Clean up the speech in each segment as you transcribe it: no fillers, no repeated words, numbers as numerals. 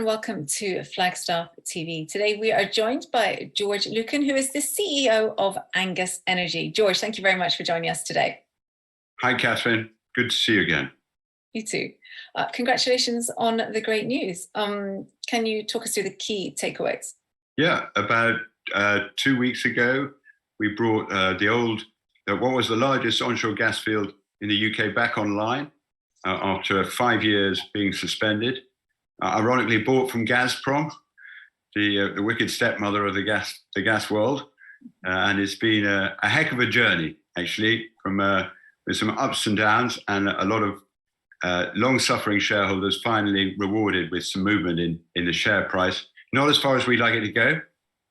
and welcome to Flagstaff TV. Today we are joined by George Lucan, who is the CEO of Angus Energy. George, thank you very much for joining us today. Hi, Cathrine. Good to see you again. You too. Congratulations on the great news. Can you talk us through the key takeaways? Yeah, about 2 weeks ago, we brought what was the largest onshore gas field in the UK back online after 5 years being suspended. Ironically, bought from Gazprom, the wicked stepmother of the gas world, and it's been a heck of a journey, actually, with some ups and downs, and a lot of long-suffering shareholders finally rewarded with some movement in the share price. Not as far as we'd like it to go,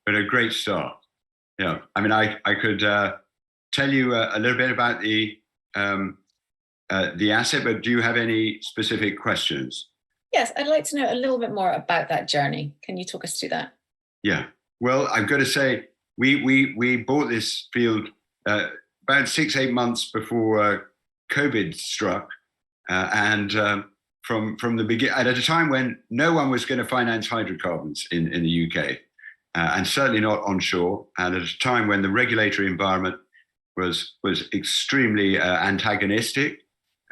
but a great start. Yeah, I mean, I could tell you a little bit about the asset, but do you have any specific questions? Yes, I'd like to know a little bit more about that journey. Can you talk us through that? Yeah, well, I've got to say, we bought this field about 6-8 months before COVID struck, and from the beginning, at a time when no one was going to finance hydrocarbons in the UK, and certainly not onshore, and at a time when the regulatory environment was extremely antagonistic.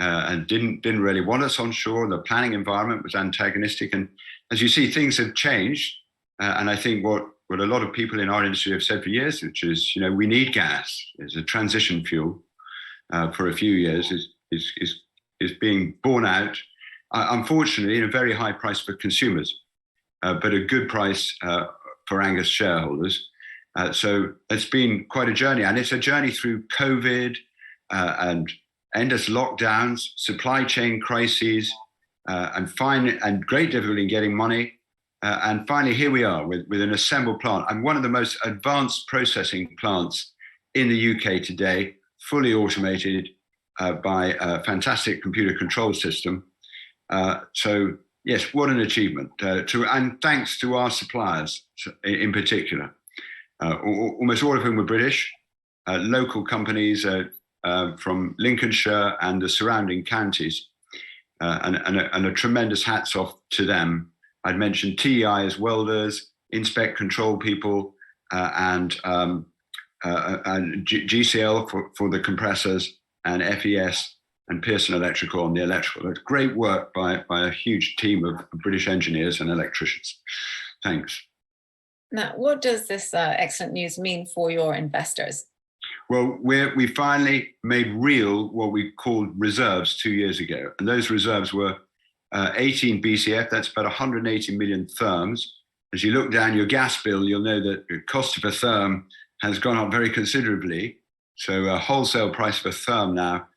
And didn't really want us onshore. The planning environment was antagonistic, and as you see, things have changed. And I think what a lot of people in our industry have said for years, which is, we need gas as a transition fuel for a few years, is being borne out. Unfortunately, in a very high price for consumers, but a good price for Angus shareholders. So it's been quite a journey, and it's a journey through COVID and endless lockdowns, supply chain crises, and great difficulty in getting money. And finally, here we are with an assembled plant, and one of the most advanced processing plants in the UK today, fully automated by a fantastic computer control system. So yes, what an achievement. And thanks to our suppliers in particular, almost all of whom were British, local companies, from Lincolnshire and the surrounding counties, and a tremendous hats off to them. I'd mentioned TEI as welders, Inspect Control people, and GCL for the compressors, and FES and Pearson Electrical on the electrical. It's great work by a huge team of British engineers and electricians. Thanks. Now, what does this excellent news mean for your investors? Well, we finally made real what we called reserves 2 years ago. And those reserves were 18 BCF, that's about 180 million therms. As you look down your gas bill, you'll know that the cost of a therm has gone up very considerably. So a wholesale price of a therm now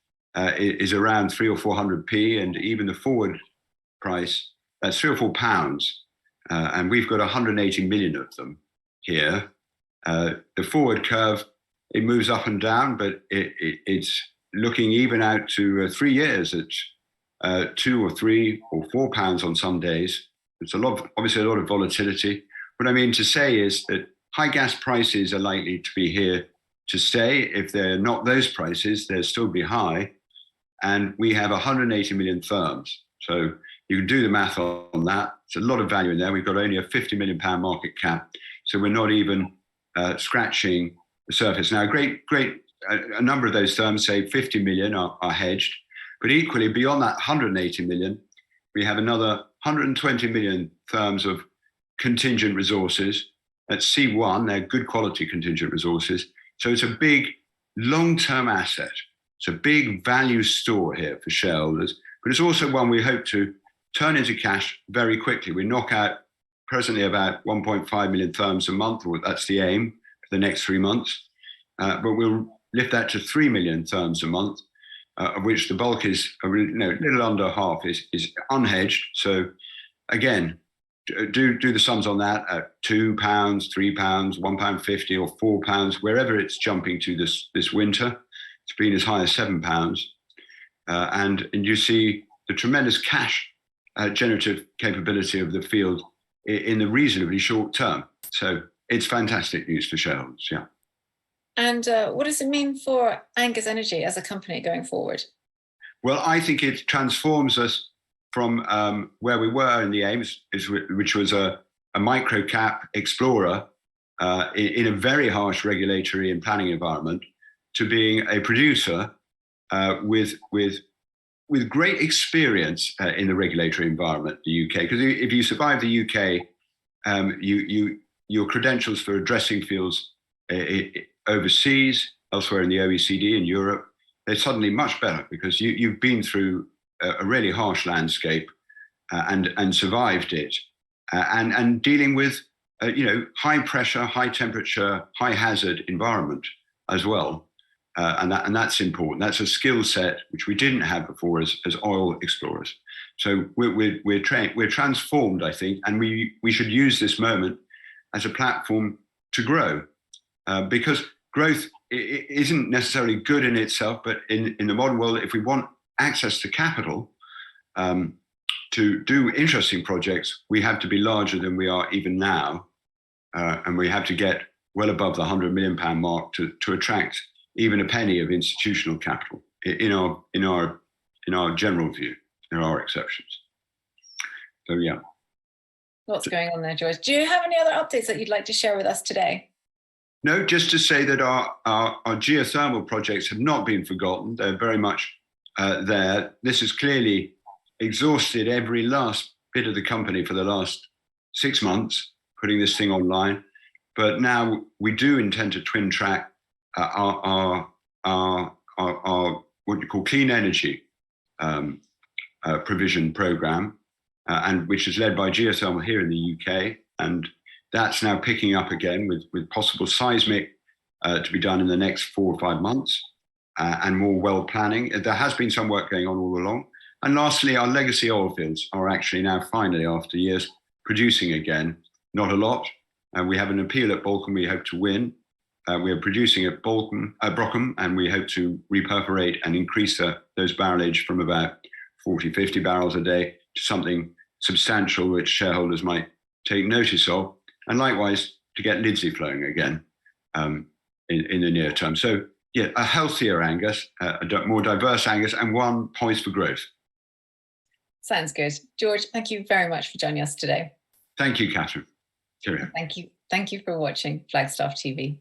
is around 300 or 400p, and even the forward price, that's £3 or £4. And we've got 180 million of them here. The forward curve, it moves up and down, but it's looking even out to 3 years at £2 or £3 or £4 on some days. It's obviously a lot of volatility. What I mean to say is that high gas prices are likely to be here to stay. If they're not those prices, they'll still be high. And we have 180 million therms. So you can do the math on that. It's a lot of value in there. We've got only a £50 million market cap. So we're not even scratching the surface. Now, a number of those therms, say 50 million, are hedged, but equally beyond that 180 million, we have another 120 million therms of contingent resources. At C1, they're good quality contingent resources. So it's a big long-term asset. It's a big value store here for shareholders, but it's also one we hope to turn into cash very quickly. We knock out presently about 1.5 million therms a month, or that's the aim for the next 3 months. But we'll lift that to 3 million therms a month, of which the bulk is a little under half is unhedged. So again, do the sums on that at £2, £3, £1.50 or £4, wherever it's jumping to this winter. It's been as high as £7. And you see the tremendous cash generative capability of the field in the reasonably short term. So it's fantastic news for shareholders, yeah. And what does it mean for Angus Energy as a company going forward? Well, I think it transforms us from where we were in the aims, which was a micro cap explorer in a very harsh regulatory and planning environment, to being a producer with great experience in the regulatory environment, the UK. Because if you survive the UK, your credentials for addressing fields overseas, elsewhere in the OECD in Europe, they're suddenly much better, because you've been through a really harsh landscape and survived it, and dealing with high pressure, high temperature, high hazard environment as well. And that's important. That's a skill set which we didn't have before as oil explorers. So we're transformed, I think, and we should use this moment as a platform to grow, because growth isn't necessarily good in itself, but in the modern world, if we want access to capital to do interesting projects, we have to be larger than we are even now, and we have to get well above the £100 million mark to attract even a penny of institutional capital. In our general view, there are exceptions. So yeah. What's going on there, George? Do you have any other updates that you'd like to share with us today? No, just to say that our geothermal projects have not been forgotten. They're very much there. This has clearly exhausted every last bit of the company for the last 6 months, putting this thing online. But now we do intend to twin track our what you call clean energy provision program, and which is led by geothermal here in the UK, and that's now picking up again with possible seismic to be done in the next 4 or 5 months, and more well planning. There has been some work going on all along. And lastly, our legacy oil fields are actually now finally, after years, producing again. Not a lot. And we have an appeal at Balcombe we hope to win. We are producing at Brockham, and we hope to reperforate and increase those barrelage from about 40, 50 barrels a day to something substantial, which shareholders might take notice of. And likewise, to get Lidsey flowing again in the near term. So yeah, a healthier Angus, a more diverse Angus, and one poised for growth. Sounds good. George, thank you very much for joining us today. Thank you, Cathrine. Cheerio. Thank you for watching Flagstaff TV.